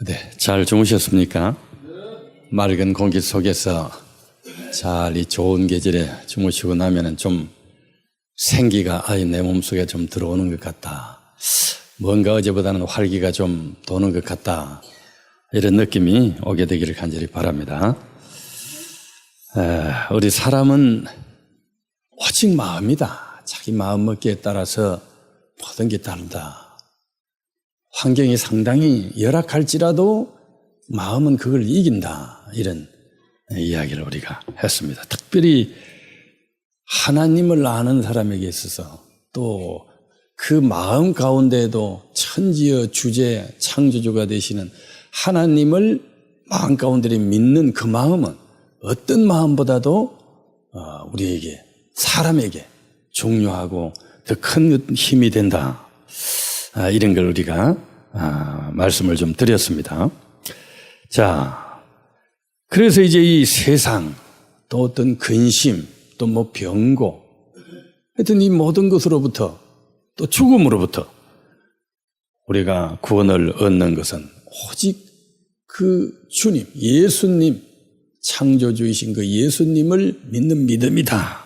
네, 잘 주무셨습니까? 맑은 공기 속에서 잘 이 좋은 계절에 주무시고 나면은 좀 생기가 내 몸속에 좀 들어오는 것 같다. 뭔가 어제보다는 활기가 좀 도는 것 같다. 이런 느낌이 오게 되기를 간절히 바랍니다. 우리 사람은 오직 마음이다. 자기 마음 먹기에 따라서 모든 게 다르다. 환경이 상당히 열악할지라도 마음은 그걸 이긴다. 이런 이야기를 우리가 했습니다. 특별히 하나님을 아는 사람에게 있어서 또 그 마음 가운데에도 천지의 주제, 창조주가 되시는 하나님을 마음 가운데 믿는 그 마음은 어떤 마음보다도 우리에게, 사람에게 중요하고 더 큰 힘이 된다. 이런 걸 우리가 말씀을 좀 드렸습니다. 자, 그래서 이제 이 세상, 또 어떤 근심, 또 뭐 병고, 하여튼 이 모든 것으로부터 또 죽음으로부터 우리가 구원을 얻는 것은 오직 그 주님, 예수님, 창조주이신 그 예수님을 믿는 믿음이다.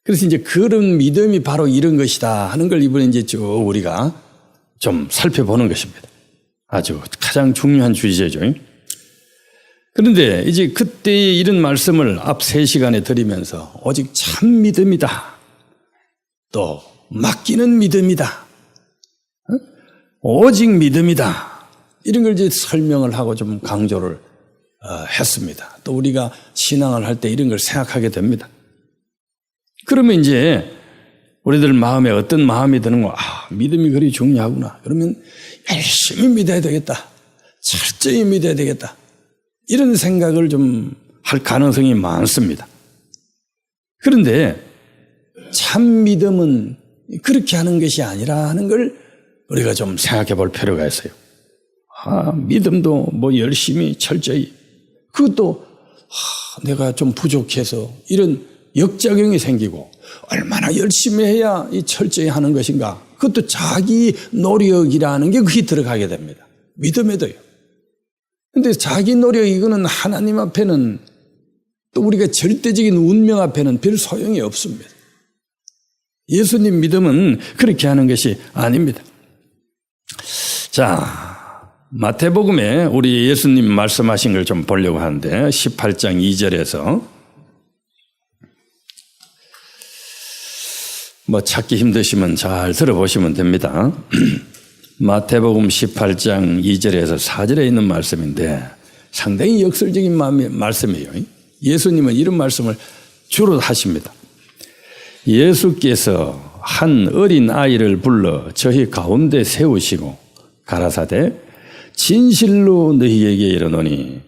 그래서 이제 그런 믿음이 바로 이런 것이다 하는 걸 이번에 이제 쭉 우리가 좀 살펴보는 것입니다. 아주 가장 중요한 주제죠. 그런데 이제 그때 이런 말씀을 앞 3시간에 드리면서 오직 참 믿음이다. 또 맡기는 믿음이다. 오직 믿음이다. 이런 걸 이제 설명을 하고 좀 강조를 했습니다. 또 우리가 신앙을 할 때 이런 걸 생각하게 됩니다. 그러면 이제 우리들 마음에 어떤 마음이 드는 거, 믿음이 그리 중요하구나. 그러면 열심히 믿어야 되겠다. 철저히 믿어야 되겠다. 이런 생각을 좀 할 가능성이 많습니다. 그런데 참 믿음은 그렇게 하는 것이 아니라 하는 걸 우리가 좀 생각해 볼 필요가 있어요. 믿음도 뭐 열심히 철저히, 그것도 내가 좀 부족해서 이런 역작용이 생기고 얼마나 열심히 해야 이 철저히 하는 것인가, 그것도 자기 노력이라는 게 그게 들어가게 됩니다. 믿음에도요. 그런데 자기 노력, 이거는 하나님 앞에는, 또 우리가 절대적인 운명 앞에는 별 소용이 없습니다. 예수님 믿음은 그렇게 하는 것이 아닙니다. 자, 마태복음에 우리 예수님 말씀하신 걸 좀 보려고 하는데 18장 2절에서 뭐 찾기 힘드시면 잘 들어보시면 됩니다. 마태복음 18장 2절에서 4절에 있는 말씀인데 상당히 역설적인 말씀이에요. 예수님은 이런 말씀을 주로 하십니다. 예수께서 한 어린 아이를 불러 저희 가운데 세우시고 가라사대 진실로 너희에게 이르노니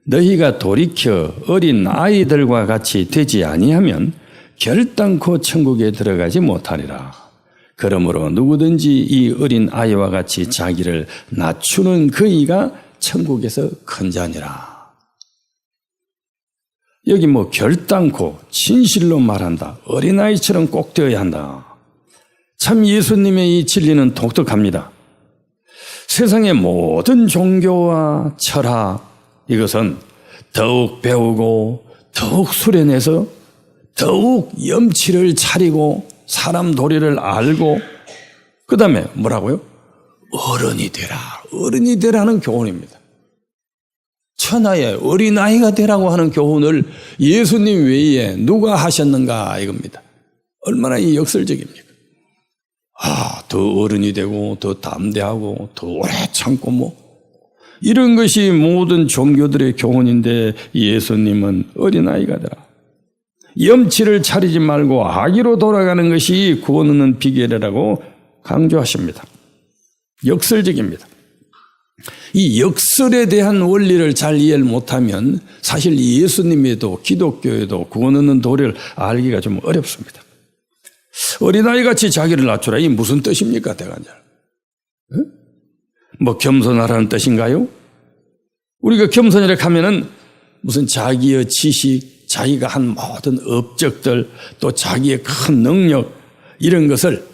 너희가 돌이켜 어린 아이들과 같이 되지 아니하면 결단코 천국에 들어가지 못하리라. 그러므로 누구든지 이 어린 아이와 같이 자기를 낮추는 그이가 천국에서 큰 자니라. 여기 뭐 결단코 진실로 말한다. 어린아이처럼 꼭 되어야 한다. 참 예수님의 이 진리는 독특합니다. 세상의 모든 종교와 철학, 이것은 더욱 배우고 더욱 수련해서 더욱 염치를 차리고 사람 도리를 알고 그 다음에 뭐라고요? 어른이 되라. 어른이 되라는 교훈입니다. 천하의 어린아이가 되라고 하는 교훈을 예수님 외에 누가 하셨는가 이겁니다. 얼마나 이 역설적입니까? 더 어른이 되고 더 담대하고 더 오래 참고 뭐 이런 것이 모든 종교들의 교훈인데 예수님은 어린아이가 되라. 염치를 차리지 말고 악의로 돌아가는 것이 구원 얻는 비결이라고 강조하십니다. 역설적입니다. 이 역설에 대한 원리를 잘 이해를 못하면 사실 예수님에도 기독교에도 구원 얻는 도리를 알기가 좀 어렵습니다. 어린아이같이 자기를 낮추라. 이게 무슨 뜻입니까? 대간절. 뭐 겸손하라는 뜻인가요? 우리가 겸손이라고 하면은 무슨 자기의 지식, 자기가 한 모든 업적들, 또 자기의 큰 능력 이런 것을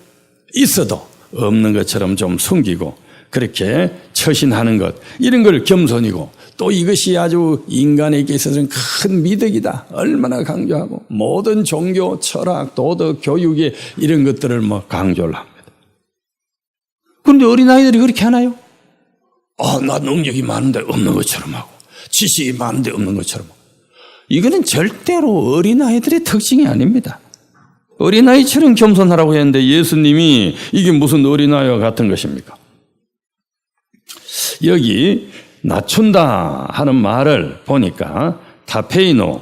있어도 없는 것처럼 좀 숨기고 그렇게 처신하는 것, 이런 걸 겸손이고, 또 이것이 아주 인간에게 있어서는 큰 미덕이다. 얼마나 강조하고, 모든 종교, 철학, 도덕, 교육에 이런 것들을 강조를 합니다. 그런데 어린아이들이 그렇게 하나요? 나 능력이 많은데 없는 것처럼 하고, 지식이 많은데 없는 것처럼 하고. 이거는 절대로 어린아이들의 특징이 아닙니다. 어린아이처럼 겸손하라고 했는데 예수님이 이게 무슨 어린아이와 같은 것입니까? 여기 낮춘다 하는 말을 보니까 타페이노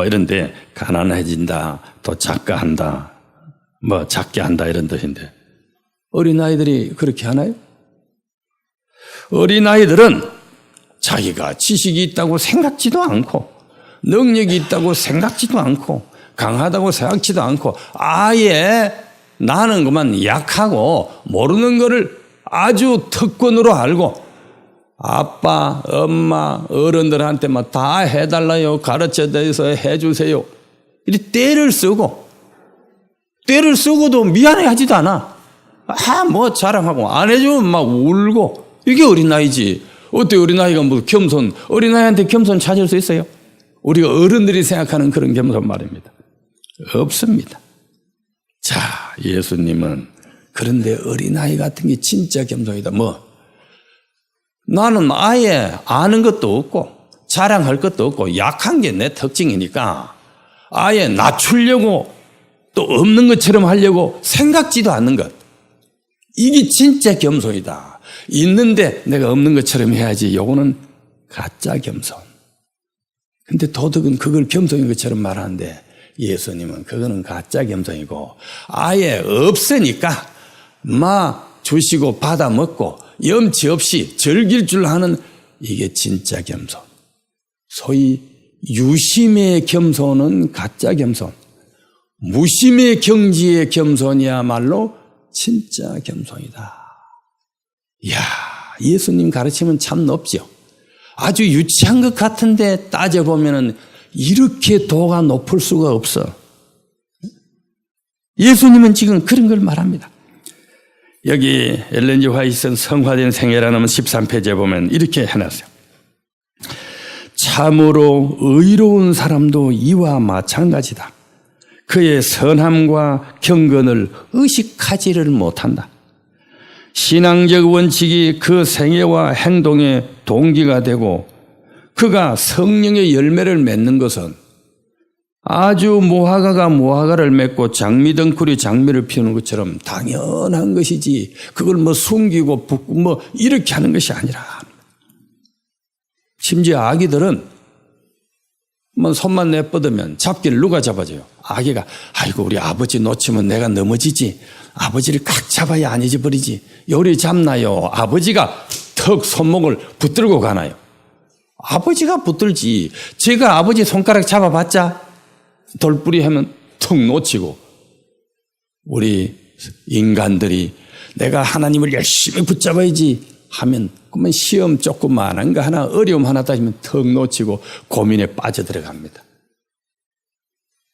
이런데 가난해진다, 또 작가한다, 작게 한다 이런 뜻인데 어린아이들이 그렇게 하나요? 어린아이들은 자기가 지식이 있다고 생각지도 않고 능력이 있다고 생각지도 않고 강하다고 생각지도 않고 아예 나는 그만 약하고 모르는 거를 아주 특권으로 알고 아빠, 엄마, 어른들한테 다 해달라요. 가르쳐드려서 해주세요. 이렇게 떼를 쓰고도 미안해하지도 않아. 자랑하고 안 해주면 막 울고. 이게 어린아이지. 어때 어린아이가 겸손, 어린아이한테 겸손 찾을 수 있어요? 우리가 어른들이 생각하는 그런 겸손 말입니다. 없습니다. 자, 예수님은 그런데 어린아이 같은 게 진짜 겸손이다. 나는 아예 아는 것도 없고 자랑할 것도 없고 약한 게 내 특징이니까 아예 낮추려고 또 없는 것처럼 하려고 생각지도 않는 것. 이게 진짜 겸손이다. 있는데 내가 없는 것처럼 해야지. 요거는 가짜 겸손. 근데 도덕은 그걸 겸손인 것처럼 말하는데 예수님은 그거는 가짜 겸손이고 아예 없으니까 주시고 받아 먹고 염치 없이 즐길 줄 아는 이게 진짜 겸손. 소위 유심의 겸손은 가짜 겸손. 무심의 경지의 겸손이야말로 진짜 겸손이다. 이야, 예수님 가르침은 참 높죠. 아주 유치한 것 같은데 따져보면은 이렇게 도가 높을 수가 없어. 예수님은 지금 그런 걸 말합니다. 여기 엘렌 G 화이트는 성화된 생애라는 13페이지에 보면 이렇게 해놨어요. 참으로 의로운 사람도 이와 마찬가지다. 그의 선함과 경건을 의식하지를 못한다. 신앙적 원칙이 그 생애와 행동의 동기가 되고 그가 성령의 열매를 맺는 것은 아주 무화과가 무화과를 맺고 장미덩쿨이 장미를 피우는 것처럼 당연한 것이지 그걸 숨기고 붓고 이렇게 하는 것이 아니라 심지어 아기들은 손만 내뻗으면 잡기를 누가 잡아줘요? 아기가 아이고 우리 아버지 놓치면 내가 넘어지지 아버지를 꽉 잡아야 안 잊어버리지 요리 잡나요? 아버지가 턱 손목을 붙들고 가나요? 아버지가 붙들지 제가 아버지 손가락 잡아봤자 돌뿌리 하면 턱 놓치고 우리 인간들이 내가 하나님을 열심히 붙잡아야지 하면 그러면 시험 조그만한 거 하나 어려움 하나 따지면 턱 놓치고 고민에 빠져들어갑니다.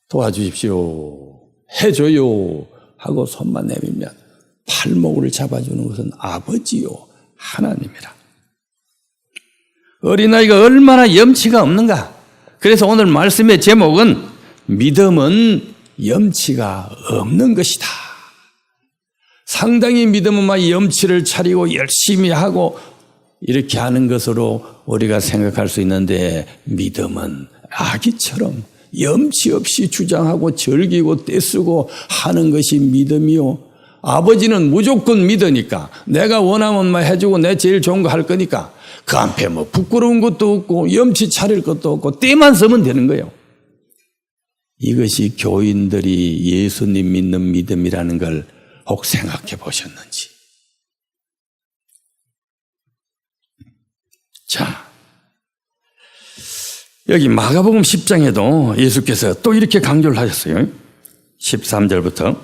도와주십시오. 해줘요. 하고 손만 내밀면 팔목을 잡아주는 것은 아버지요. 하나님이라. 어린아이가 얼마나 염치가 없는가. 그래서 오늘 말씀의 제목은 믿음은 염치가 없는 것이다. 상당히 믿음은 막 염치를 차리고 열심히 하고 이렇게 하는 것으로 우리가 생각할 수 있는데 믿음은 아기처럼 염치 없이 주장하고 즐기고 떼쓰고 하는 것이 믿음이요. 아버지는 무조건 믿으니까 내가 원하면 해주고 내 제일 좋은 거 할 거니까 그 앞에 부끄러운 것도 없고 염치 차릴 것도 없고 때만 쓰면 되는 거예요. 이것이 교인들이 예수님 믿는 믿음이라는 걸 혹 생각해 보셨는지. 자, 여기 마가복음 10장에도 예수께서 또 이렇게 강조를 하셨어요. 13절부터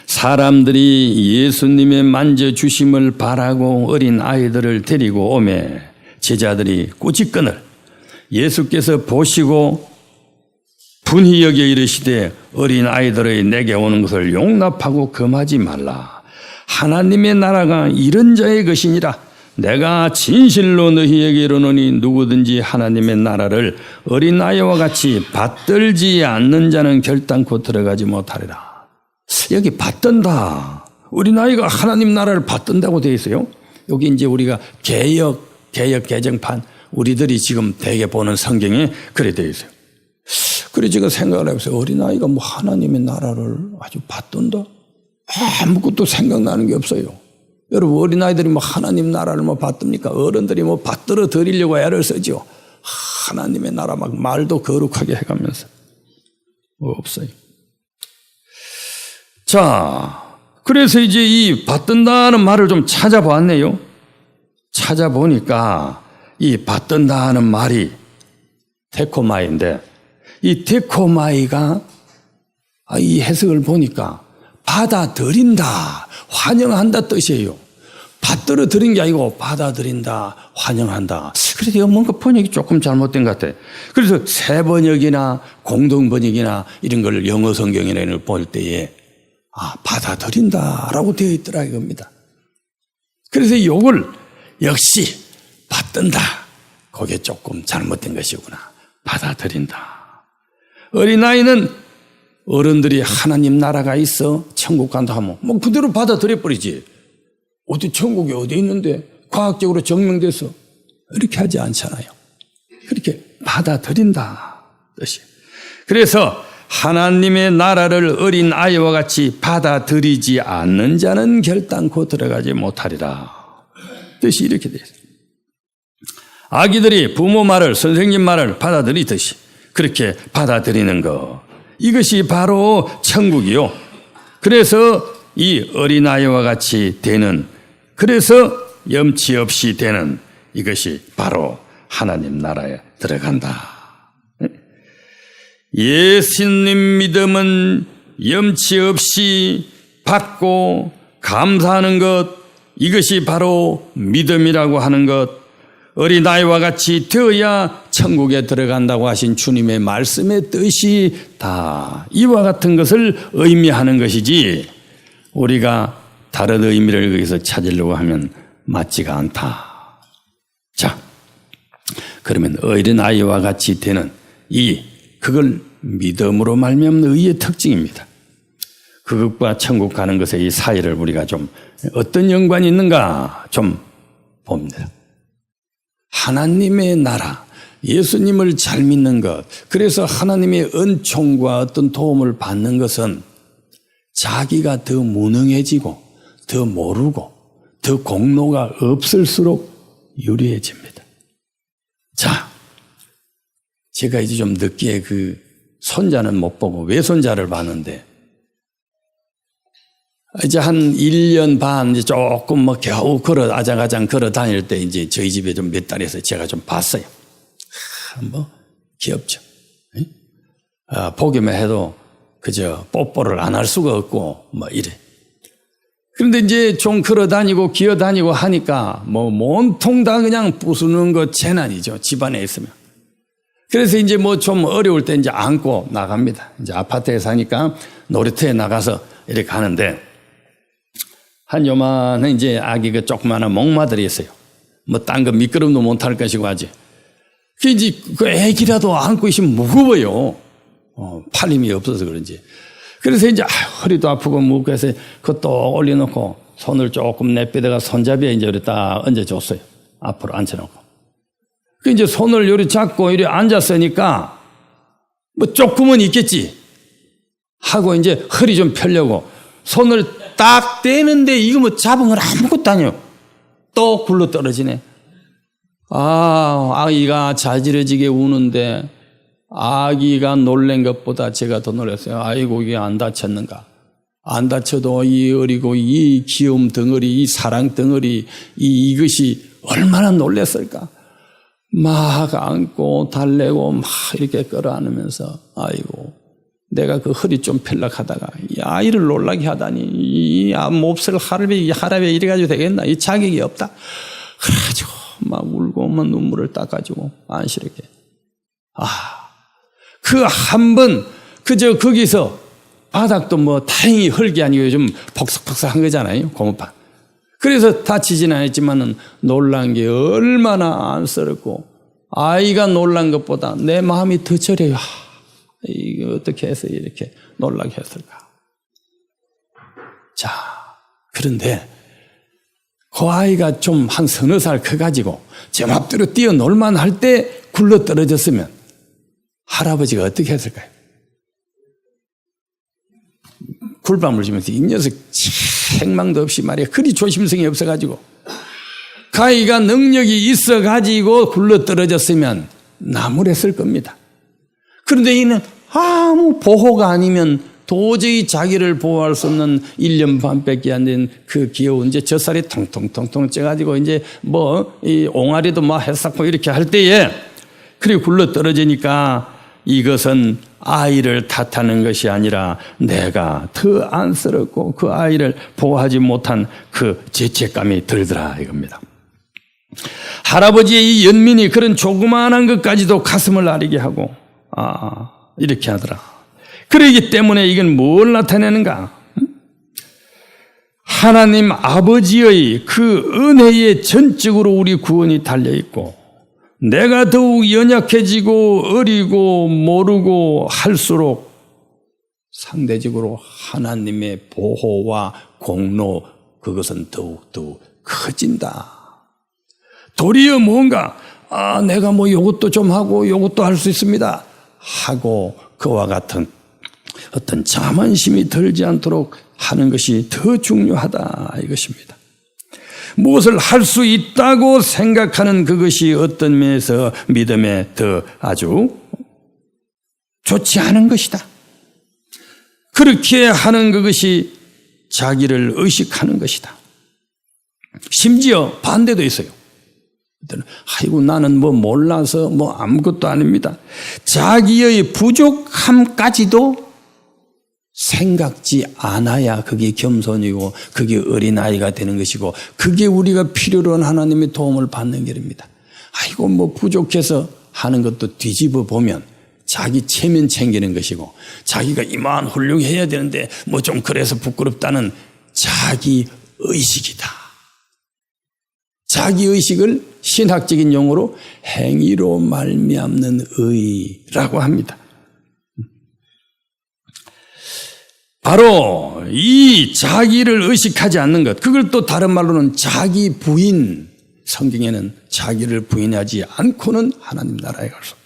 사람들이 예수님의 만져주심을 바라고 어린 아이들을 데리고 오매 제자들이 꾸짖거늘 예수께서 보시고 분히 여겨 이르시되 어린 아이들의 내게 오는 것을 용납하고 금하지 말라. 하나님의 나라가 이런 자의 것이니라. 내가 진실로 너희에게 이르노니 누구든지 하나님의 나라를 어린아이와 같이 받들지 않는 자는 결단코 들어가지 못하리라. 여기 받든다. 어린아이가 하나님 나라를 받든다고 되어 있어요. 여기 이제 우리가 개역 개정판 우리들이 지금 대개 보는 성경에 그래 되어 있어요. 그래 제가 생각을 해보세요. 어린아이가 뭐 하나님의 나라를 아주 받든다? 아무것도 생각나는 게 없어요. 여러분 어린아이들이 뭐 하나님 나라를 뭐 받듭니까? 어른들이 뭐 받들어 드리려고 애를 쓰죠. 하나님의 나라 막 말도 거룩하게 해가면서 뭐 없어요. 자, 그래서 이제 이 받든다는 말을 좀 찾아보았네요. 찾아보니까 이 받든다는 말이 데코마이인데 이 데코마이가 이 해석을 보니까 받아들인다, 환영한다 뜻이에요. 받들어 들인 게 아니고 받아들인다, 환영한다. 그래서 뭔가 번역이 조금 잘못된 것 같아요. 그래서 새 번역이나 공동 번역이나 이런 걸 영어 성경이나 이런 걸 볼 때에 받아들인다라고 되어 있더라 이겁니다. 그래서 이걸 역시 받든다. 그게 조금 잘못된 것이구나. 받아들인다. 어린아이는 어른들이 하나님 나라가 있어 천국 간다 하면 뭐 그대로 받아들여 버리지. 어디 천국이 어디 있는데 과학적으로 증명돼서 이렇게 하지 않잖아요. 그렇게 받아들인다 뜻이. 그래서 하나님의 나라를 어린아이와 같이 받아들이지 않는 자는 결단코 들어가지 못하리라. 뜻이 이렇게 되어 있어요. 아기들이 부모 말을 선생님 말을 받아들이듯이 그렇게 받아들이는 것. 이것이 바로 천국이요. 그래서 이 어린아이와 같이 되는, 그래서 염치 없이 되는 이것이 바로 하나님 나라에 들어간다. 예수님 믿음은 염치 없이 받고 감사하는 것, 이것이 바로 믿음이라고 하는 것. 어린아이와 같이 되어야 천국에 들어간다고 하신 주님의 말씀의 뜻이 다 이와 같은 것을 의미하는 것이지 우리가 다른 의미를 거기서 찾으려고 하면 맞지가 않다. 자, 그러면 어린아이와 같이 되는 그걸 믿음으로 말미암는 의의 특징입니다. 그것과 천국 가는 것의 이 사이를 우리가 좀 어떤 연관이 있는가 좀 봅니다. 하나님의 나라, 예수님을 잘 믿는 것, 그래서 하나님의 은총과 어떤 도움을 받는 것은 자기가 더 무능해지고 더 모르고 더 공로가 없을수록 유리해집니다. 자, 제가 이제 좀 늦게 손자는 못 보고 외손자를 봤는데 이제 한 1년 반 이제 조금 겨우 아장아장 걸어 다닐 때 이제 저희 집에 좀 몇 달에서 제가 좀 봤어요. 귀엽죠. 보기만 해도 그저 뽀뽀를 안 할 수가 없고 이래. 그런데 이제 좀 걸어 다니고 기어 다니고 하니까 온통 다 그냥 부수는 거 재난이죠. 집안에 있으면. 그래서 이제 좀 어려울 때 이제 안고 나갑니다. 이제 아파트에 사니까 놀이터에 나가서 이렇게 가는데 한 요만한 이제 아기 조그마한 목마들이 있어요. 딴 거 미끄럼도 못할 것이고 하지. 이제 애기라도 안고 있으면 무거워요. 팔 힘이 없어서 그런지. 그래서 이제 허리도 아프고 무겁고 해서 그것도 올려놓고 손을 조금 내빼다가 손잡이에 이제 이렇게 딱 얹어줬어요. 앞으로 앉혀놓고. 이제 손을 요리 잡고 이렇게 앉았으니까 조금은 있겠지 하고 이제 허리 좀 펴려고 손을 딱 떼는데 이거 잡은 건 아무것도 아니에요. 또 굴러 떨어지네. 아기가 자지러지게 우는데 아기가 놀란 것보다 제가 더 놀랐어요. 아이고 이게 안 다쳤는가. 안 다쳐도 이 어리고 이 귀여움 덩어리, 이 사랑 덩어리, 이것이 얼마나 놀랐을까. 막 안고 달래고 막 이렇게 끌어안으면서 아이고 내가 그 허리 좀 펴려하다가 이 아이를 놀라게 하다니 이 몹쓸 하랍에 이래가지고 되겠나. 이 자격이 없다. 그래가지고 막 울고 눈물을 닦아주고 안쓰럽게. 그 한 번 그저 거기서 바닥도 뭐 다행히 흙이 아니고 좀 벅석벅석한 거잖아요. 고무판. 그래서 다치지는 않았지만은 놀란 게 얼마나 안쓰럽고 아이가 놀란 것보다 내 마음이 더 저려요. 이거 어떻게 해서 이렇게 놀라게 했을까? 자, 그런데 그 아이가 좀 한 서너 살 커가지고 제 맘대로 뛰어놀만 할 때 굴러 떨어졌으면 할아버지가 어떻게 했을까요? 굴밤을 주면서 이 녀석 생망도 없이 말이야. 그리 조심성이 없어가지고 그 아이가 능력이 있어가지고 굴러 떨어졌으면 나무랬을 겁니다. 그런데 이는 아무 보호가 아니면 도저히 자기를 보호할 수 없는 1년 반밖에 안 된 그 귀여운 이제 젖살이 통통통통 쪄가지고 이제 뭐 이 옹알이도 막 해삭고 이렇게 할 때에 그리고 굴러 떨어지니까 이것은 아이를 탓하는 것이 아니라 내가 더 안쓰럽고 그 아이를 보호하지 못한 그 죄책감이 들더라 이겁니다. 할아버지의 이 연민이 그런 조그마한 것까지도 가슴을 아리게 하고 이렇게 하더라. 그러기 때문에 이건 뭘 나타내는가? 하나님 아버지의 그 은혜에 전적으로 우리 구원이 달려있고 내가 더욱 연약해지고 어리고 모르고 할수록 상대적으로 하나님의 보호와 공로 그것은 더욱더 커진다. 도리어 뭔가 내가 뭐 요것도 좀 하고 요것도 할 수 있습니다 하고 그와 같은 어떤 자만심이 들지 않도록 하는 것이 더 중요하다 이것입니다. 무엇을 할 수 있다고 생각하는 그것이 어떤 면에서 믿음에 더 아주 좋지 않은 것이다. 그렇게 하는 그것이 자기를 의식하는 것이다. 심지어 반대도 있어요. 아이고 나는 뭐 몰라서 뭐 아무것도 아닙니다. 자기의 부족함까지도 생각지 않아야 그게 겸손이고 그게 어린아이가 되는 것이고 그게 우리가 필요로 한 하나님의 도움을 받는 길입니다. 아이고 뭐 부족해서 하는 것도 뒤집어 보면 자기 체면 챙기는 것이고 자기가 이만 훌륭해야 되는데 뭐 좀 그래서 부끄럽다는 자기 의식이다. 자기 의식을 신학적인 용어로 행위로 말미암는 의라고 합니다. 바로 이 자기를 의식하지 않는 것, 그걸 또 다른 말로는 자기 부인, 성경에는 자기를 부인하지 않고는 하나님 나라에 갈 수 없다.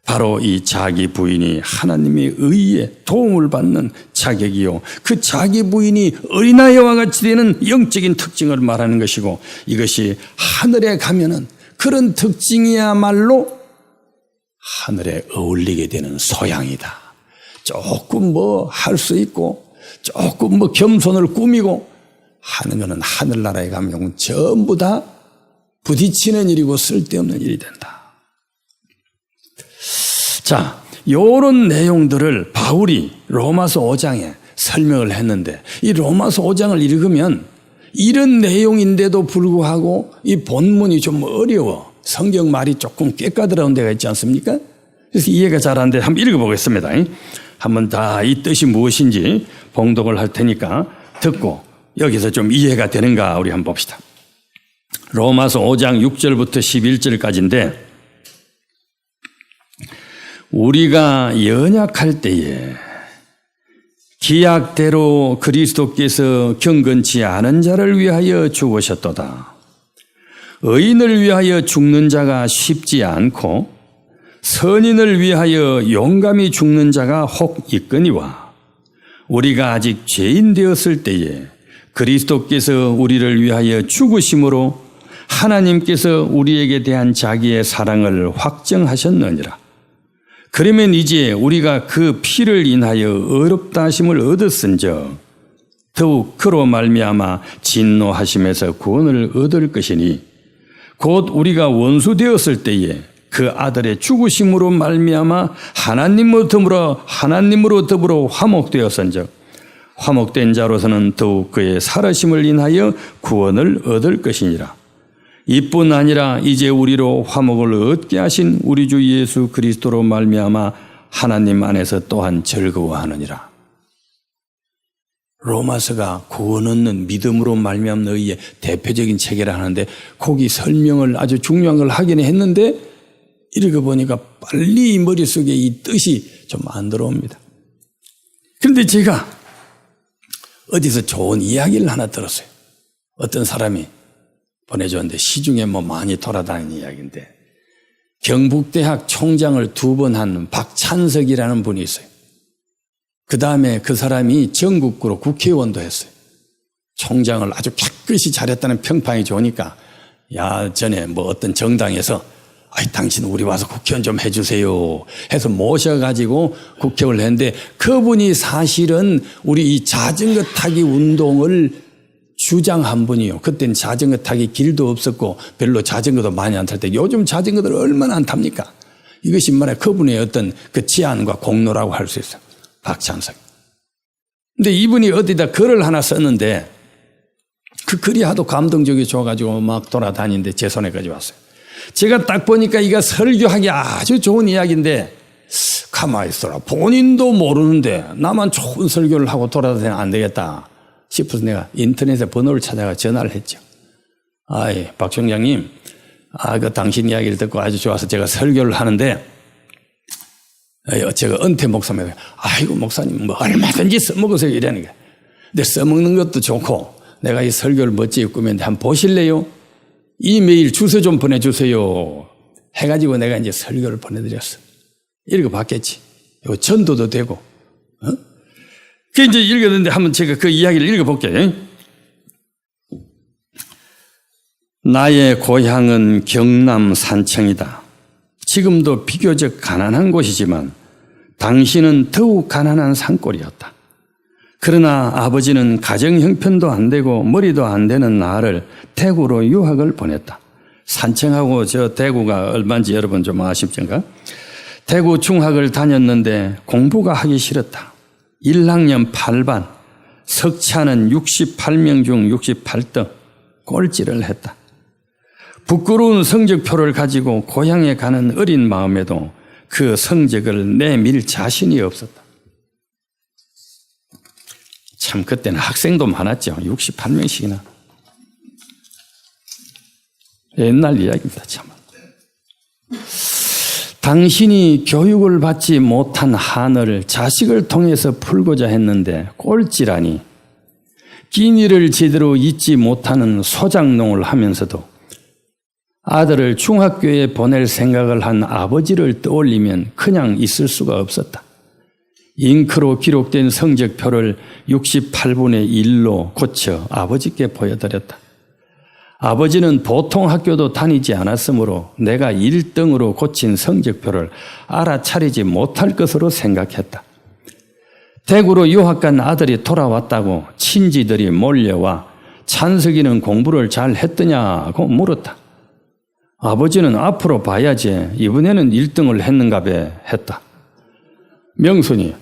바로 이 자기 부인이 하나님의 의에 도움을 받는 자격이요, 그 자기 부인이 어린아이와 같이 되는 영적인 특징을 말하는 것이고, 이것이 하늘에 가면은 그런 특징이야말로 하늘에 어울리게 되는 소양이다. 조금 뭐 할 수 있고 조금 뭐 겸손을 꾸미고 하는 것은 하늘나라에 가면 전부 다 부딪히는 일이고 쓸데없는 일이 된다. 자, 이런 내용들을 바울이 로마서 5장에 설명을 했는데 이 로마서 5장을 읽으면 이런 내용인데도 불구하고 이 본문이 좀 어려워. 성경 말이 조금 꿰까들어온 데가 있지 않습니까? 그래서 이해가 잘 안 돼. 한번 읽어보겠습니다. 한번 다 이 뜻이 무엇인지 봉독을 할 테니까 듣고 여기서 좀 이해가 되는가 우리 한번 봅시다. 로마서 5장 6절부터 11절까지인데 우리가 연약할 때에 기약대로 그리스도께서 경건치 않은 자를 위하여 죽으셨도다. 의인을 위하여 죽는 자가 쉽지 않고 선인을 위하여 용감히 죽는 자가 혹 있거니와 우리가 아직 죄인 되었을 때에 그리스도께서 우리를 위하여 죽으심으로 하나님께서 우리에게 대한 자기의 사랑을 확정하셨느니라. 그러면 이제 우리가 그 피를 인하여 의롭다 하심을 얻었은즉 더욱 그로 말미암아 진노하심에서 구원을 얻을 것이니 곧 우리가 원수 되었을 때에 그 아들의 죽으심으로 말미암아 하나님으로 더불어 화목되었은즉 화목된 자로서는 더욱 그의 살아심을 인하여 구원을 얻을 것이니라. 이뿐 아니라 이제 우리로 화목을 얻게 하신 우리 주 예수 그리스도로 말미암아 하나님 안에서 또한 즐거워하느니라. 로마서가 구원 얻는 믿음으로 말미암는 의의 대표적인 책이라 하는데 거기 설명을 아주 중요한 걸 하긴 했는데 읽어보니까 빨리 머릿속에 이 뜻이 좀 안 들어옵니다. 그런데 제가 어디서 좋은 이야기를 하나 들었어요. 어떤 사람이 보내줬는데 시중에 많이 돌아다니는 이야기인데 경북대학 총장을 2번 한 박찬석이라는 분이 있어요. 그 다음에 그 사람이 전국구로 국회의원도 했어요. 총장을 아주 깨끗이 잘했다는 평판이 좋으니까 전에 어떤 정당에서 당신 우리 와서 국회의원 좀 해주세요 해서 모셔가지고 국회의원을 했는데 그분이 사실은 우리 이 자전거 타기 운동을 주장한 분이요. 그때는 자전거 타기 길도 없었고 별로 자전거도 많이 안 탈 때 요즘 자전거들 얼마나 안 탑니까? 이것이 그분의 어떤 그 치안과 공로라고 할 수 있어요. 박찬석. 근데 이분이 어디다 글을 하나 썼는데 그 글이 하도 감동적이 좋아가지고 막 돌아다니는데 제 손에까지 왔어요. 제가 딱 보니까 이거 설교하기 아주 좋은 이야기인데 가만히 있어라. 본인도 모르는데 나만 좋은 설교를 하고 돌아다니면 안 되겠다 싶어서 내가 인터넷에 번호를 찾아가 전화를 했죠. 박 총장님, 그 당신 이야기를 듣고 아주 좋아서 제가 설교를 하는데 제가 은퇴 목사입니다. 아이고 목사님 얼마든지 써먹으세요 이러는 거예요. 근데 써먹는 것도 좋고 내가 이 설교를 멋지게 꾸몄는데 한번 보실래요? 이메일 주소 좀 보내주세요 해가지고 내가 이제 설교를 보내드렸어. 읽어봤겠지. 이거 전도도 되고. 그 이제 읽었는데 한번 제가 그 이야기를 읽어볼게요. 나의 고향은 경남 산청이다. 지금도 비교적 가난한 곳이지만 당신은 더욱 가난한 산골이었다. 그러나 아버지는 가정 형편도 안 되고 머리도 안 되는 나를 대구로 유학을 보냈다. 산청하고 저 대구가 얼마인지 여러분 좀 아십니까? 대구 중학을 다녔는데 공부가 하기 싫었다. 1학년 8반, 석차는 68명 중 68등, 꼴찌를 했다. 부끄러운 성적표를 가지고 고향에 가는 어린 마음에도 그 성적을 내밀 자신이 없었다. 참 그때는 학생도 많았죠. 68명씩이나. 옛날 이야기입니다. 참. 당신이 교육을 받지 못한 한을 자식을 통해서 풀고자 했는데 꼴찌라니. 끼니를 제대로 잊지 못하는 소장농을 하면서도 아들을 중학교에 보낼 생각을 한 아버지를 떠올리면 그냥 있을 수가 없었다. 잉크로 기록된 성적표를 68분의 1로 고쳐 아버지께 보여드렸다. 아버지는 보통 학교도 다니지 않았으므로 내가 1등으로 고친 성적표를 알아차리지 못할 것으로 생각했다. 대구로 유학 간 아들이 돌아왔다고 친지들이 몰려와 찬석이는 공부를 잘 했더냐고 물었다. 아버지는 앞으로 봐야지 이번에는 1등을 했는가 배 했다. 명순이,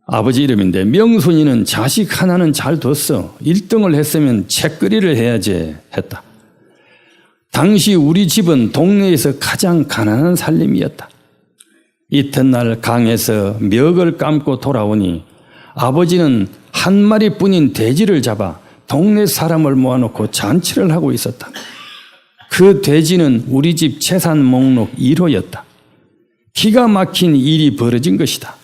아버지 이름인데 명순이는 자식 하나는 잘 뒀어. 1등을 했으면 책거리를 해야지 했다. 당시 우리 집은 동네에서 가장 가난한 살림이었다. 이튿날 강에서 멱을 감고 돌아오니 아버지는 한 마리뿐인 돼지를 잡아 동네 사람을 모아놓고 잔치를 하고 있었다. 그 돼지는 우리 집 재산 목록 1호였다. 기가 막힌 일이 벌어진 것이다.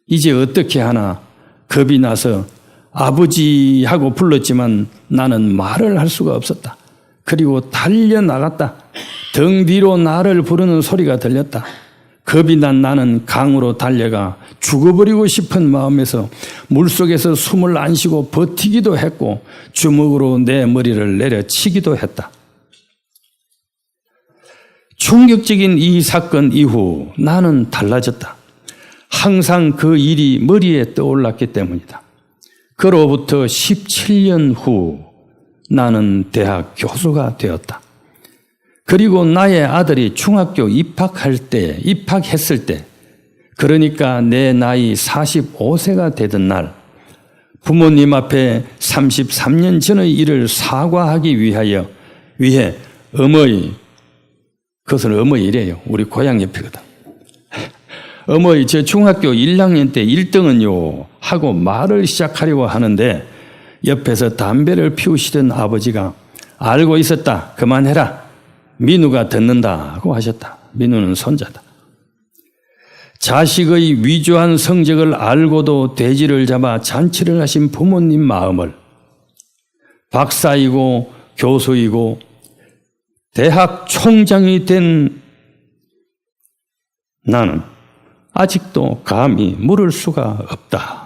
이제 어떻게 하나 겁이 나서 아버지하고 불렀지만 나는 말을 할 수가 없었다. 그리고 달려나갔다. 등 뒤로 나를 부르는 소리가 들렸다. 겁이 난 나는 강으로 달려가 죽어버리고 싶은 마음에서 물속에서 숨을 안 쉬고 버티기도 했고 주먹으로 내 머리를 내려치기도 했다. 충격적인 이 사건 이후 나는 달라졌다. 항상 그 일이 머리에 떠올랐기 때문이다. 그로부터 17년 후 나는 대학 교수가 되었다. 그리고 나의 아들이 중학교 입학했을 때, 그러니까 내 나이 45세가 되던 날, 부모님 앞에 33년 전의 일을 사과하기 위해 그것은 어머니래요. 우리 고향 옆이거든. 어머니, 저 중학교 1학년 때 1등은요, 하고 말을 시작하려고 하는데 옆에서 담배를 피우시던 아버지가 알고 있었다. 그만해라. 민우가 듣는다고 하셨다. 민우는 손자다. 자식의 위조한 성적을 알고도 돼지를 잡아 잔치를 하신 부모님 마음을 박사이고 교수이고 대학 총장이 된 나는 아직도 감히 물을 수가 없다.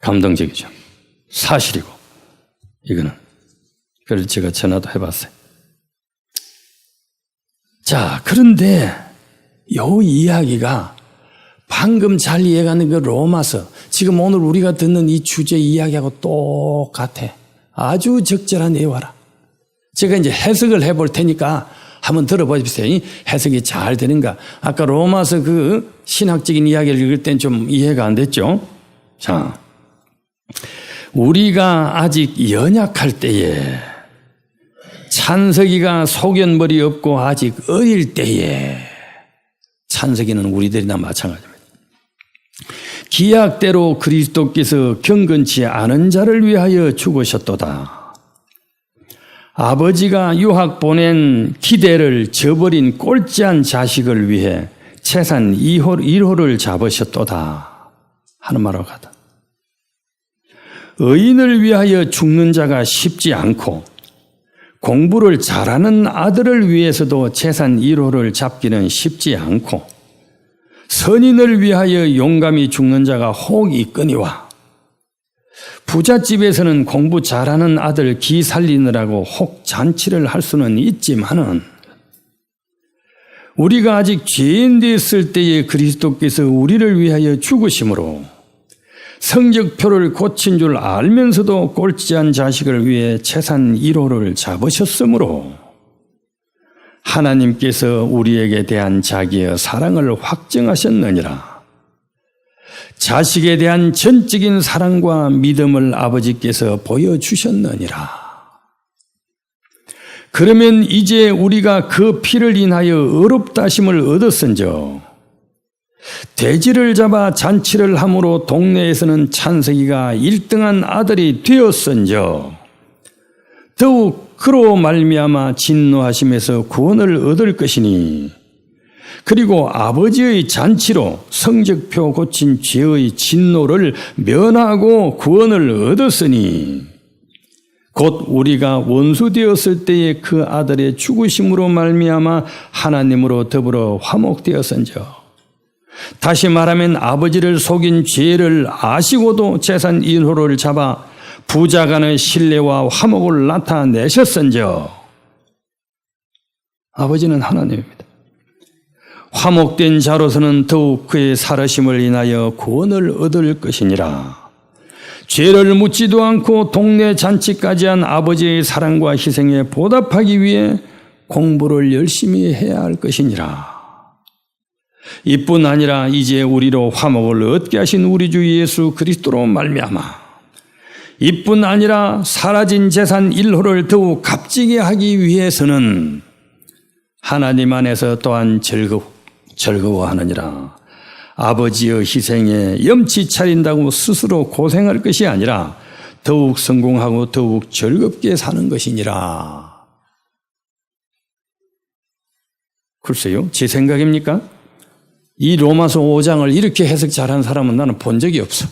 감동적이죠. 사실이고 이거는. 그래서 제가 전화도 해봤어요. 자, 그런데 이 이야기가 방금 잘 이해가는 그 로마서, 지금 오늘 우리가 듣는 이 주제 이야기하고 똑같아. 아주 적절한 예화라. 제가 이제 해석을 해볼 테니까 한번 들어보십시오. 이 해석이 잘 되는가. 아까 로마서 그 신학적인 이야기를 읽을 땐 좀 이해가 안 됐죠. 자, 우리가 아직 연약할 때에, 찬석이가 소견머리 없고 아직 어릴 때에, 찬석이는 우리들이나 마찬가지입니다. 기약대로 그리스도께서 경건치 않은 자를 위하여 죽으셨도다. 아버지가 유학 보낸 기대를 저버린 꼴찌한 자식을 위해 채산 1호를 잡으셨도다 하는 말하고 같다. 의인을 위하여 죽는 자가 쉽지 않고 공부를 잘하는 아들을 위해서도 채산 1호를 잡기는 쉽지 않고 선인을 위하여 용감히 죽는 자가 혹 있거니와 부잣집에서는 공부 잘하는 아들 기 살리느라고 혹 잔치를 할 수는 있지만은 우리가 아직 죄인 되었을 때에 그리스도께서 우리를 위하여 죽으심으로 성적표를 고친 줄 알면서도 꼴찌한 자식을 위해 채산 1호를 잡으셨으므로 하나님께서 우리에게 대한 자기의 사랑을 확증하셨느니라. 자식에 대한 전적인 사랑과 믿음을 아버지께서 보여주셨느니라. 그러면 이제 우리가 그 피를 인하여 의롭다심을 얻었은저 돼지를 잡아 잔치를 함으로 동네에서는 찬석이가 1등한 아들이 되었은저 더욱 그로 말미암아 진노하심에서 구원을 얻을 것이니 그리고 아버지의 잔치로 성적표 고친 죄의 진노를 면하고 구원을 얻었으니 곧 우리가 원수 되었을 때에 그 아들의 죽으심으로 말미암아 하나님으로 더불어 화목되었은저 다시 말하면 아버지를 속인 죄를 아시고도 채산 1호를 잡아 부자간의 신뢰와 화목을 나타내셨은저 아버지는 하나님입니다. 화목된 자로서는 더욱 그의 살으심을 인하여 구원을 얻을 것이니라. 죄를 묻지도 않고 동네 잔치까지 한 아버지의 사랑과 희생에 보답하기 위해 공부를 열심히 해야 할 것이니라. 이뿐 아니라 이제 우리로 화목을 얻게 하신 우리 주 예수 그리스도로 말미암아 이뿐 아니라 사라진 재산 1호를 더욱 값지게 하기 위해서는 하나님 안에서 또한 즐거워하느니라. 아버지의 희생에 염치 차린다고 스스로 고생할 것이 아니라 더욱 성공하고 더욱 즐겁게 사는 것이니라. 글쎄요, 제 생각입니까? 이 로마서 5장을 이렇게 해석 잘하는 사람은 나는 본 적이 없어.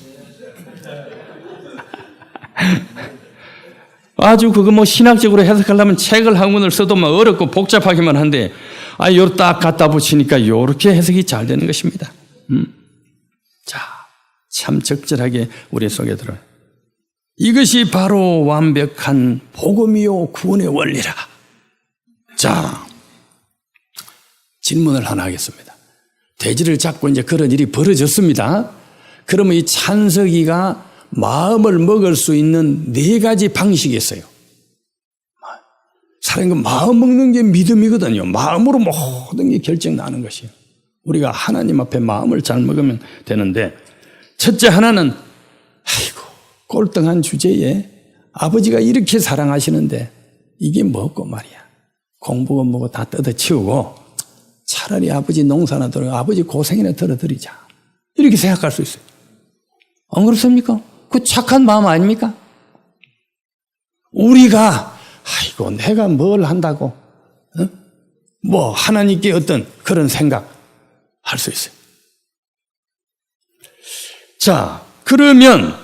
아주 그거 뭐 신학적으로 해석하려면 책을 한 권을 써도 막 어렵고 복잡하기만 한데 요 딱 갖다 붙이니까 요렇게 해석이 잘 되는 것입니다. 자, 참 적절하게 우리 속에 들어요. 이것이 바로 완벽한 복음이요 구원의 원리라. 자, 질문을 하나 하겠습니다. 돼지를 잡고 이제 그런 일이 벌어졌습니다. 그러면 이 찬석이가 마음을 먹을 수 있는 4가지 방식이 있어요. 사람이 마음 먹는 게 믿음이거든요. 마음으로 모든 게 결정나는 것이에요. 우리가 하나님 앞에 마음을 잘 먹으면 되는데, 첫째 하나는 아이고 꼴등한 주제에 아버지가 이렇게 사랑하시는데 이게 뭐고 말이야. 공부가 뭐고 다 뜯어치우고 차라리 아버지 농사나 들어, 아버지 고생이나 들어드리자. 이렇게 생각할 수 있어요. 안 그렇습니까? 그 착한 마음 아닙니까? 우리가, 아이고, 내가 뭘 한다고, 뭐, 하나님께 어떤 그런 생각 할 수 있어요. 자, 그러면,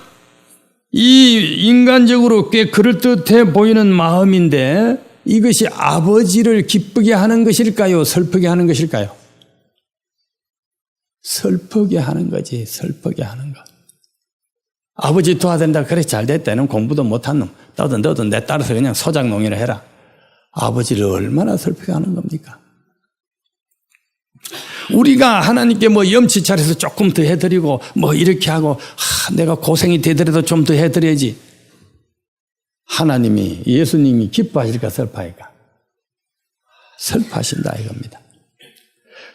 이 인간적으로 꽤 그럴듯해 보이는 마음인데, 이것이 아버지를 기쁘게 하는 것일까요? 슬프게 하는 것일까요? 슬프게 하는 거지, 슬프게 하는 거. 아버지 도와준다. 그래, 잘 됐다. 는 공부도 못한 놈. 너도 내 따라서 그냥 소작농이나 해라. 아버지를 얼마나 슬프게 하는 겁니까? 우리가 하나님께 뭐 염치 차려서 조금 더 해드리고 뭐 이렇게 하고 내가 고생이 되더라도 좀 더 해드려야지. 하나님이, 예수님이 기뻐하실까 슬퍼할까? 슬퍼하신다 이겁니다.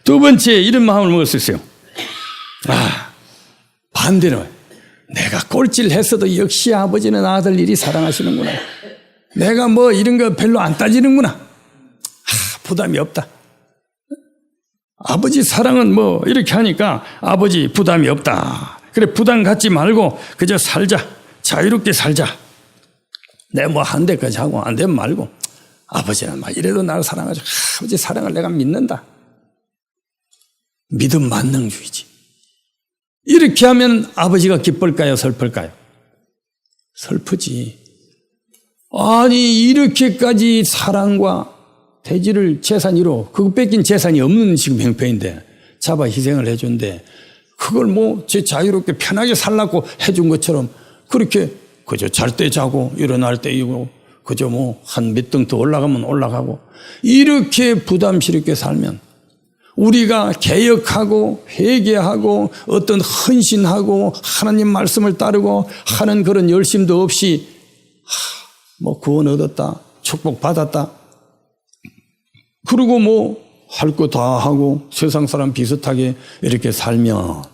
두 번째, 이런 마음을 먹을 수 있어요. 반대로 내가 꼴찌를 했어도 역시 아버지는 아들 일이 사랑하시는구나. 내가 뭐 이런 거 별로 안 따지는구나. 부담이 없다. 아버지 사랑은 뭐 이렇게 하니까 아버지 부담이 없다. 그래, 부담 갖지 말고 그저 살자. 자유롭게 살자. 내가 뭐 한 대까지 하고 안 되면 말고 아버지는 막 이래도 나를 사랑하죠. 아버지 사랑을 내가 믿는다. 믿음 만능주의지. 이렇게 하면 아버지가 기쁠까요? 슬플까요? 슬프지. 아니, 이렇게까지 사랑과 대지를 재산 1호, 그거 뺏긴 재산이 없는 지금 형편인데 잡아 희생을 해준대. 그걸 뭐 제 자유롭게 편하게 살라고 해준 것처럼 그렇게 그저 잘 때 자고 일어날 때 이고 그저 뭐 한 몇 등 더 올라가면 올라가고 이렇게 부담스럽게 살면 우리가 개혁하고 회개하고 어떤 헌신하고 하나님 말씀을 따르고 하는 그런 열심도 없이 뭐 구원 얻었다, 축복 받았다, 그리고 뭐 할 거 다 하고 세상 사람 비슷하게 이렇게 살면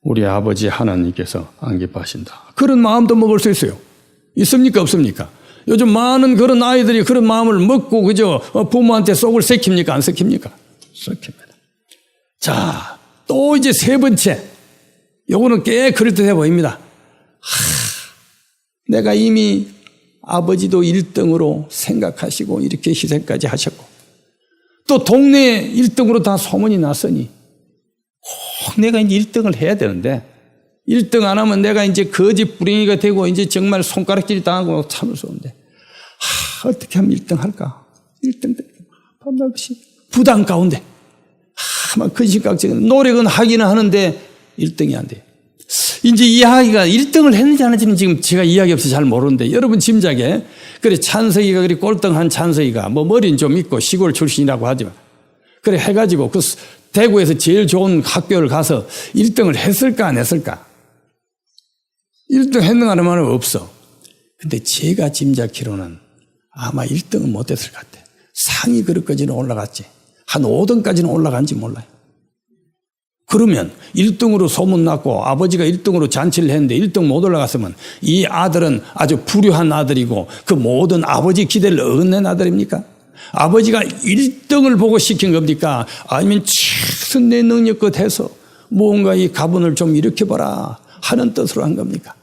우리 아버지 하나님께서 안 기뻐하신다. 그런 마음도 먹을 수 있어요. 있습니까? 없습니까? 요즘 많은 그런 아이들이 그런 마음을 먹고 그저 부모한테 속을 썩힙니까? 안 썩힙니까? 썩힙니다. 자, 또 이제 세 번째. 요거는 꽤 그럴듯해 보입니다. 내가 이미 아버지도 1등으로 생각하시고 이렇게 희생까지 하셨고 또 동네에 1등으로 다 소문이 났으니 꼭 내가 이제 1등을 해야 되는데 1등 안 하면 내가 이제 거짓 불행이가 되고 이제 정말 손가락질 당하고 참을 수 없는데 어떻게 하면 1등 할까? 1등 밤낮 없이 부담 가운데 막 근심각정 노력은 하기는 하는데 1등이 안 돼요. 이제 이야기가 1등을 했는지 안 했는지는 지금 제가 이야기 없이 잘 모르는데 여러분 짐작에 그래 찬석이가 그래 꼴등한 찬석이가 뭐 머리는 좀 있고 시골 출신이라고 하지만 그래 해가지고 그 대구에서 제일 좋은 학교를 가서 1등을 했을까 안 했을까? 1등 했는가 하는 말은 없어. 근데 제가 짐작키로는 아마 1등은 못했을 것 같아. 상위 그릇까지는 올라갔지. 한 5등까지는 올라간지 몰라요. 그러면 1등으로 소문났고 아버지가 1등으로 잔치를 했는데 1등 못 올라갔으면 이 아들은 아주 불효한 아들이고 그 모든 아버지 기대를 어긋낸 아들입니까? 아버지가 1등을 보고 시킨 겁니까? 아니면 최선 내 능력껏 해서 무언가 이 가문을 좀 일으켜봐라 하는 뜻으로 한 겁니까?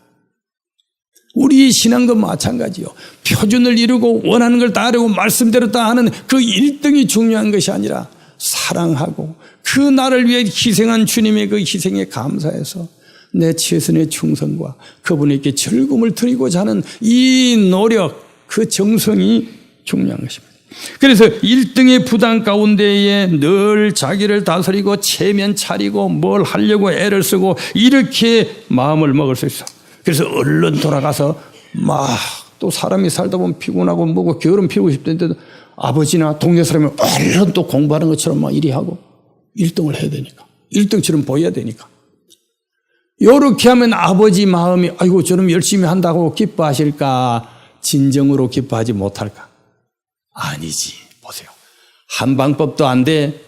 우리 신앙도 마찬가지요. 표준을 이루고 원하는 걸 다 하려고 말씀대로 다 하는 그 1등이 중요한 것이 아니라 사랑하고 그 나를 위해 희생한 주님의 그 희생에 감사해서 내 최선의 충성과 그분에게 즐거움을 드리고자 하는 이 노력, 그 정성이 중요한 것입니다. 그래서 1등의 부담 가운데에 늘 자기를 다스리고 체면 차리고 뭘 하려고 애를 쓰고 이렇게 마음을 먹을 수 있어. 그래서 얼른 돌아가서 막 또 사람이 살다 보면 피곤하고 뭐고 게으름 피우고 싶던데도 아버지나 동네 사람이 얼른 또 공부하는 것처럼 막 이리 하고 1등을 해야 되니까 1등처럼 보여야 되니까 이렇게 하면 아버지 마음이 아이고 저놈 열심히 한다고 기뻐하실까? 진정으로 기뻐하지 못할까? 아니지. 보세요. 한 방법도 안 돼.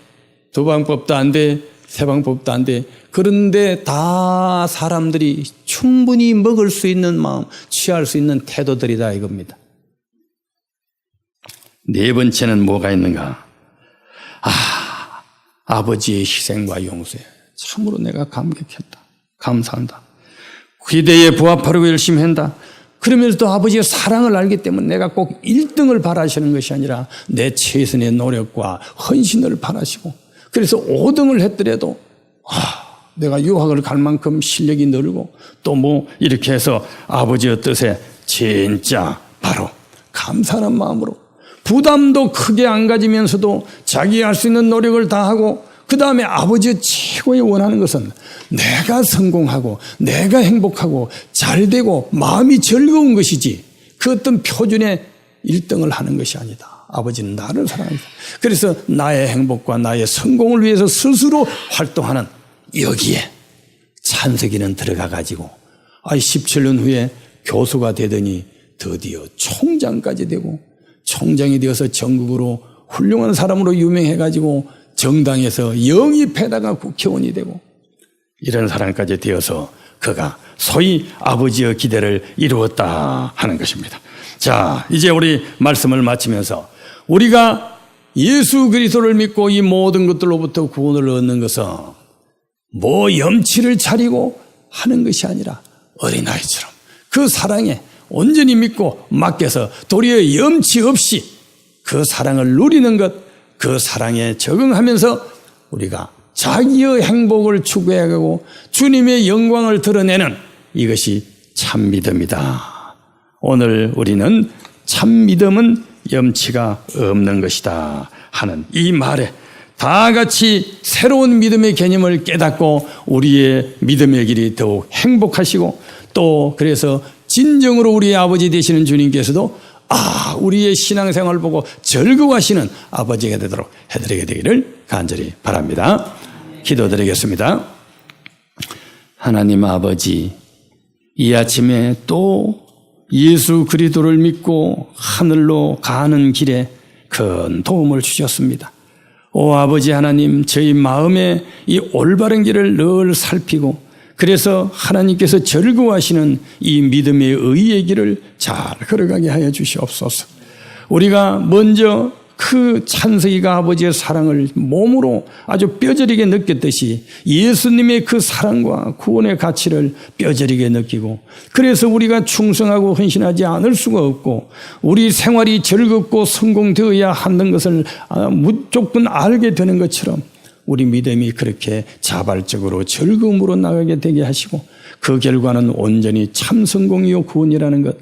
두 방법도 안 돼. 세 방법도 안 돼. 그런데 다 사람들이 충분히 먹을 수 있는 마음, 취할 수 있는 태도들이다 이겁니다. 네 번째는 뭐가 있는가? 아버지의 희생과 용서에 참으로 내가 감격했다. 감사한다. 기대에 부합하려고 열심히 한다. 그러면서 또 아버지의 사랑을 알기 때문에 내가 꼭 1등을 바라시는 것이 아니라 내 최선의 노력과 헌신을 바라시고, 그래서 5등을 했더라도 내가 유학을 갈 만큼 실력이 늘고 또 뭐 이렇게 해서 아버지의 뜻에 진짜 바로 감사하는 마음으로 부담도 크게 안 가지면서도 자기 할 수 있는 노력을 다하고, 그 다음에 아버지의 최고의 원하는 것은 내가 성공하고 내가 행복하고 잘되고 마음이 즐거운 것이지 그 어떤 표준의 1등을 하는 것이 아니다. 아버지는 나를 사랑한다. 그래서 나의 행복과 나의 성공을 위해서 스스로 활동하는 여기에 찬석이는 들어가 가지고 17년 후에 교수가 되더니 드디어 총장까지 되고, 총장이 되어서 전국으로 훌륭한 사람으로 유명해 가지고 정당에서 영입해다가 국회의원이 되고, 이런 사람까지 되어서 그가 소위 아버지의 기대를 이루었다 하는 것입니다. 자, 이제 우리 말씀을 마치면서 우리가 예수 그리스도를 믿고 이 모든 것들로부터 구원을 얻는 것은 뭐 염치를 차리고 하는 것이 아니라 어린아이처럼 그 사랑에 온전히 믿고 맡겨서 도리어 염치 없이 그 사랑을 누리는 것, 그 사랑에 적응하면서 우리가 자기의 행복을 추구해가고 주님의 영광을 드러내는 이것이 참 믿음이다. 오늘 우리는 참 믿음은 염치가 없는 것이다 하는 이 말에 다 같이 새로운 믿음의 개념을 깨닫고 우리의 믿음의 길이 더욱 행복하시고, 또 그래서 진정으로 우리의 아버지 되시는 주님께서도 우리의 신앙생활을 보고 즐거워하시는 아버지가 되도록 해드리게 되기를 간절히 바랍니다. 기도드리겠습니다. 하나님 아버지, 이 아침에 또 예수 그리스도를 믿고 하늘로 가는 길에 큰 도움을 주셨습니다. 오 아버지 하나님, 저희 마음에 이 올바른 길을 늘 살피고, 그래서 하나님께서 즐거워하시는 이 믿음의 의의 길을 잘 걸어가게 하여 주시옵소서. 우리가 먼저 그 찬석이가 아버지의 사랑을 몸으로 아주 뼈저리게 느꼈듯이 예수님의 그 사랑과 구원의 가치를 뼈저리게 느끼고, 그래서 우리가 충성하고 헌신하지 않을 수가 없고 우리 생활이 즐겁고 성공되어야 하는 것을 무조건 알게 되는 것처럼 우리 믿음이 그렇게 자발적으로 즐거움으로 나가게 되게 하시고, 그 결과는 온전히 참 성공이요 구원이라는 것,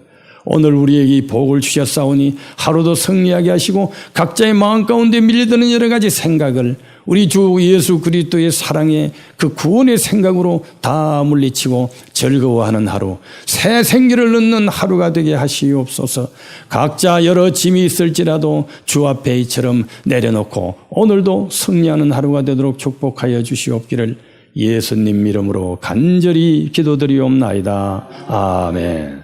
오늘 우리에게 이 복을 주셨사오니 하루도 승리하게 하시고 각자의 마음 가운데 밀려드는 여러 가지 생각을 우리 주 예수 그리스도의 사랑의 그 구원의 생각으로 다 물리치고 즐거워하는 하루, 새 생기를 얻는 하루가 되게 하시옵소서. 각자 여러 짐이 있을지라도 주 앞에 이처럼 내려놓고 오늘도 승리하는 하루가 되도록 축복하여 주시옵기를 예수님 이름으로 간절히 기도드리옵나이다. 아멘.